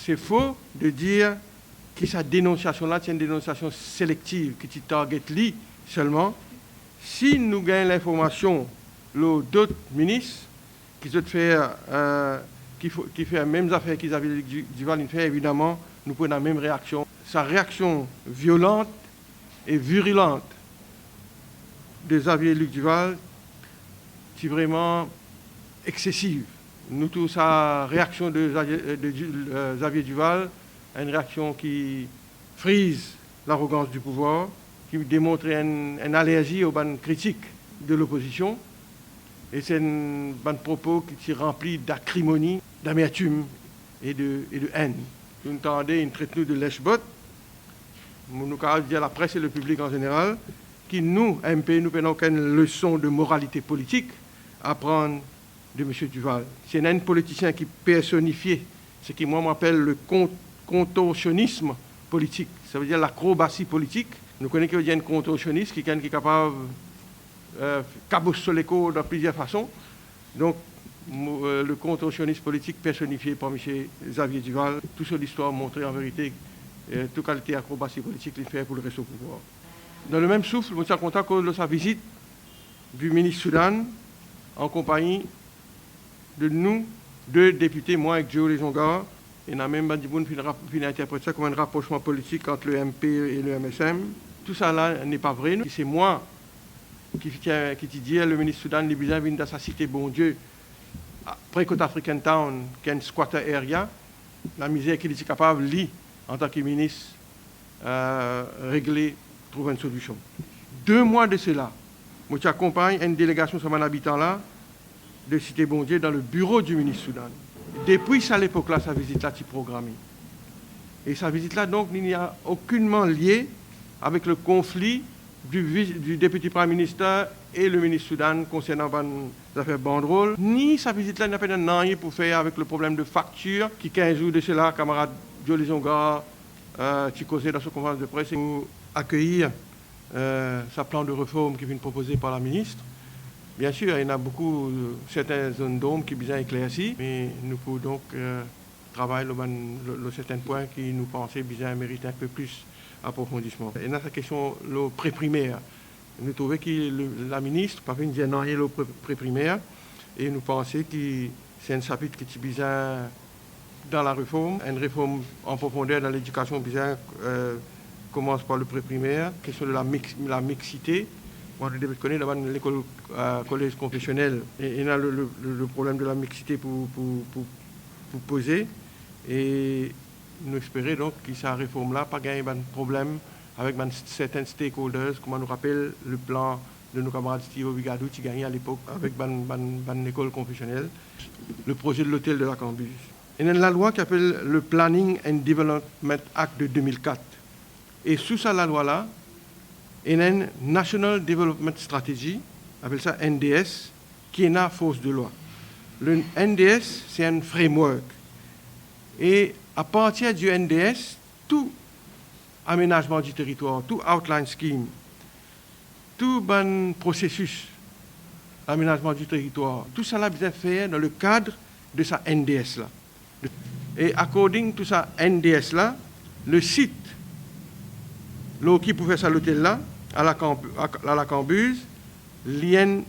c'est faux de dire que cette dénonciation-là, c'est une dénonciation sélective, qui target lui seulement. Si nous gagnons l'information, d'autres ministres, qui fait la même affaire qu'ils avaient Duval, il fait évidemment, nous prenons la même réaction. Sa réaction violente et virulente de Xavier Luc Duval, c'est vraiment excessive. Nous, toute sa réaction de Xavier Duval, une réaction qui frise l'arrogance du pouvoir, qui démontre une allergie aux bonnes critiques de l'opposition. Et c'est un propos qui est rempli d'acrimonie, d'amertume et de haine. Nous entendons, il traite nous de lèche-botte. Nous avons dit à la presse et le public en général, qui nous, MP, nous prenons aucune leçon de moralité politique à prendre de M. Duval. C'est un politicien qui personnifie ce qui, moi, m'appelle le contorsionnisme politique. Ça veut dire l'acrobatie politique. Nous connaissons qu'il y a un contorsionniste qui est capable de cabosser l'écho de plusieurs façons. Donc, le contorsionniste politique personnifié par M. Xavier Duval, toute son histoire montrée en vérité toute qualité acrobatie politique qu'il fait pour le reste au pouvoir. Dans le même souffle, nous sommes contents de sa visite du ministre Soudan en compagnie de nous, deux députés, moi et Joe Lesonga, et n'a même pas dit interpréter ça comme un rapprochement politique entre le MP et le MSM. Tout ça là n'est pas vrai. C'est moi qui dis le ministre Soudan, il a besoin de sa cité, bon Dieu, après Côte African Town, qui est un squatter area, la misère qu'il est capable, lui, en tant que ministre, régler, trouver une solution. 2 mois de cela, moi j'accompagne une délégation sur mon habitant là, de Cité Bondier dans le bureau du ministre Soudan. Depuis à l'époque-là, sa visite-là est programmée. Et sa visite-là, donc, il n'y a aucunement lié avec le conflit du député Premier ministre et le ministre Soudan concernant les affaires banderoles. Ni sa visite-là n'a pas de pour faire avec le problème de facture qui, 15 jours de cela, camarade Joe Lesonga, qui causait dans sa conférence de presse, pour accueillir sa plan de réforme qui vient proposé par la ministre. Bien sûr, il y en a beaucoup, certaines zones d'ombre qui sont bien éclaircies, mais nous pouvons donc travailler sur certains points qui nous pensaient bien mériter un peu plus d'approfondissement. Et dans la question le pré-primaire, nous trouvons que la ministre n'a pas fait dire non, il y a le pré-primaire, et nous pensons que c'est un chapitre qui est bien dans la réforme, une réforme en profondeur dans l'éducation bien commence par le pré-primaire, question de la mixité. Moi, je connais dans l'école collège confessionnel, et il y a le problème de la mixité pour poser. Et nous espérons donc que cette réforme-là pas gagner de problème avec certains stakeholders, comme on nous rappelle le plan de nos camarades Steve Obigadou qui gagnait à l'époque avec l'école confessionnelle, le projet de l'hôtel de la Cambuse. Il y a la loi qui s'appelle le Planning and Development Act de 2004. Et sous ça, la loi-là, il y a une National Development Strategy, on appelle ça NDS, qui est une force de loi. Le NDS, c'est un framework. Et à partir du NDS, tout aménagement du territoire, tout outline scheme, tout bon processus d'aménagement du territoire, tout ça là bien fait dans le cadre de sa NDS là. Et according to sa NDS là, le site qui pouvait faire l'hôtel là, à la Cambuse, l'IN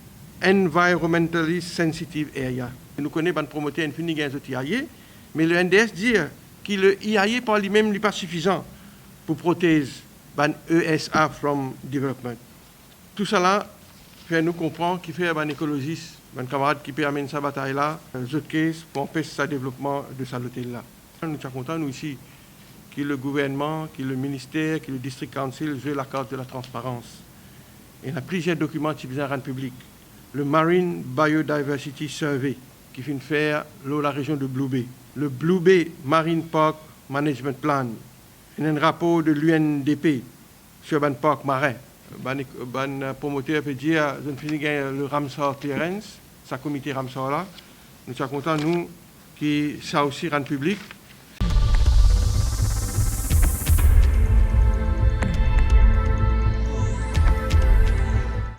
Environmentally Sensitive Area. Nous connaissons le promoteur infini gain IAE, mais le NDS dit que le IAE par lui-même n'est pas suffisant pour protéger ESA from development. Tout cela fait nous comprendre qu'il fait un écologiste, un camarade qui peut amener sa bataille là, pour empêcher ce développement de cet hôtel là. Nous sommes contents, nous ici, que le gouvernement, que le ministère, que le district council jouent la carte de la transparence. Il y a plusieurs documents qui sont rendus publics. Le Marine Biodiversity Survey, qui vient faire la région de Blue Bay. Le Blue Bay Marine Park Management Plan. Il y a un rapport de l'UNDP sur le parc marin. Le promoteur peut dire, je finis le Ramsar Clearance, sa comité Ramsar là. Nous sommes contents, nous, que ça aussi rend public.